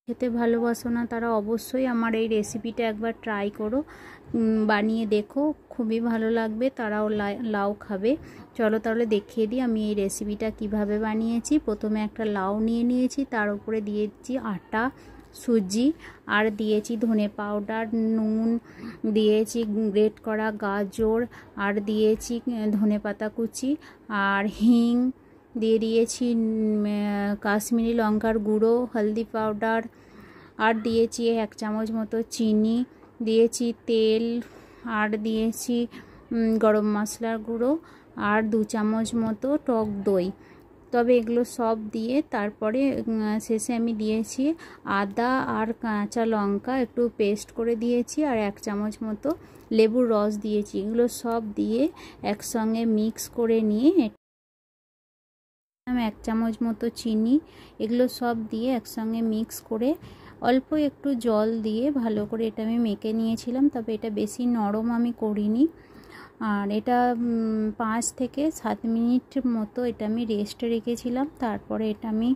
খেতে ভালোবাসো না তারা অবশ্যই আমার এই রেসিপিটা একবার ট্রাই করো, বানিয়ে দেখো, খুবই ভালো লাগবে, তারাও লাউ খাবে। চলো তাহলে দেখিয়ে দিই আমি এই রেসিপিটা কিভাবে বানিয়েছি। প্রথমে একটা লাউ নিয়ে নিয়েছি, তার উপরে দিয়েছি আটা, সুজি, আর দিয়েছি ধনে পাউডার, নুন, দিয়েছি গ্রেট করা গাজর, আর দিয়েছি ধনেপাতা কুচি, আর হিং দিয়ে দিয়েছি, কাশ্মীরি লঙ্কার গুঁড়ো, হলদি পাউডার, আর দিয়েছি 1 চামচ মতো চিনি, দিয়েছি তেল, আর দিয়েছি গরম মশলার গুঁড়ো, আর 2 চামচ মতো টক দই। তবে এগুলো সব দিয়ে তারপরে শেষে আমি দিয়েছি আদা আর কাঁচা লঙ্কা একটু পেস্ট করে দিয়েছি, আর 1 চামচ মতো লেবুর রস দিয়েছি। এগুলো সব দিয়ে একসঙ্গে মিক্স করে নিয়ে 1 চামচ মতো চিনি, এগুলো সব দিয়ে একসঙ্গে মিক্স করে অল্প একটু জল দিয়ে ভালো করে এটা আমি মেখে নিয়েছিলাম। তবে এটা বেশি নরম আমি করিনি, আর এটা 5 থেকে 7 মিনিট মতো এটা আমি রেস্টে রেখেছিলাম। তারপরে এটা আমি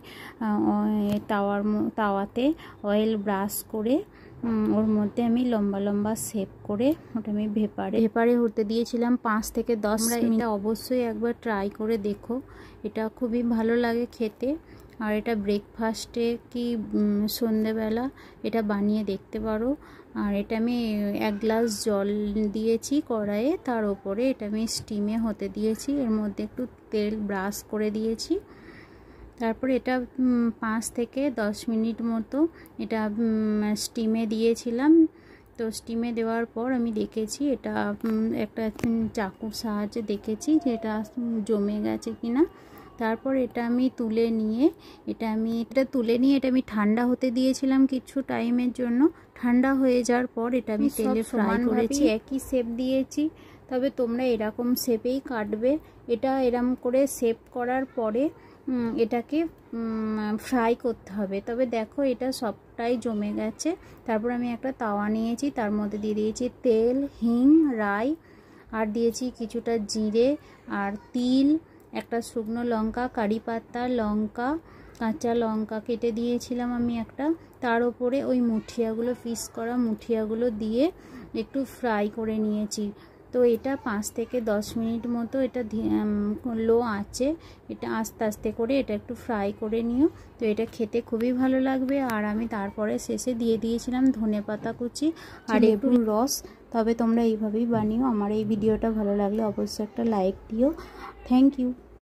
তাওয়াতে অয়েল ব্রাশ করে ওর মধ্যে আমি লম্বা লম্বা শেপ করে ওটা আমি ভেপারে হতে দিয়েছিলাম 5 থেকে 10 মিনিট। এটা অবশ্যই একবার ট্রাই করে দেখো, এটা খুবই ভালো লাগে খেতে। আর এটা ব্রেকফাস্টে কি সন্ধেবেলা এটা বানিয়ে দেখতে পারো। আর এটা আমি 1 গ্লাস জল দিয়েছি কড়াইয়ে, তার উপরে এটা আমি স্টিমে হতে দিয়েছি, এর মধ্যে একটু তেল ব্রাশ করে দিয়েছি। তারপরে এটা 5 থেকে 10 মিনিট মতো এটা স্টিমে দিয়েছিলাম। তো স্টিমে দেওয়ার পর আমি দেখেছি এটা একটা চাকুর সাহায্যে দেখেছি যে এটা জমে গেছে কিনা। তারপর এটা আমি তুলে নিয়ে এটা আমি ঠান্ডা হতে দিয়েছিলাম কিছু টাইমের জন্য। ঠান্ডা হয়ে যাওয়ার পর এটা আমি তেলে ফ্রাই করেছি, একই শেপ দিয়েছি। তবে তোমরা এরকম শেপেই কাটবে। এটা এরকম করে শেপ করার পরে এটাকে ফ্রাই করতে হবে। তবে দেখো এটা সবটাই জমে গেছে। তারপর আমি একটা তাওয়া নিয়েছি, তার মধ্যে দিয়ে দিয়েছি তেল, হিং, রাই, আর দিয়েছি কিছুটা জিরে আর তিল, একটা শুকনো লঙ্কা, কারি পাতা, লঙ্কা, কাঁচা লঙ্কা কেটে দিয়েছিলাম আমি একটা। তার উপরে ওই মুঠিয়াগুলো, পিস করা মুঠিয়াগুলো দিয়ে একটু ফ্রাই করে নিয়েছি। তো এটা 5 থেকে 10 মিনিট মতো এটা লো আঁচে এটা আস্তে আস্তে করে এটা একটু ফ্রাই করে নিও। তো এটা খেতে খুবই ভালো লাগবে। আর আমি তারপরে শেষে দিয়ে দিয়েছিলাম ধনেপাতা কুচি আর একটু রস। তবে তোমরা এইভাবেই বানিও। আমার এই ভিডিওটা ভালো লাগলে অবশ্যই একটা লাইক দিও। Thank you.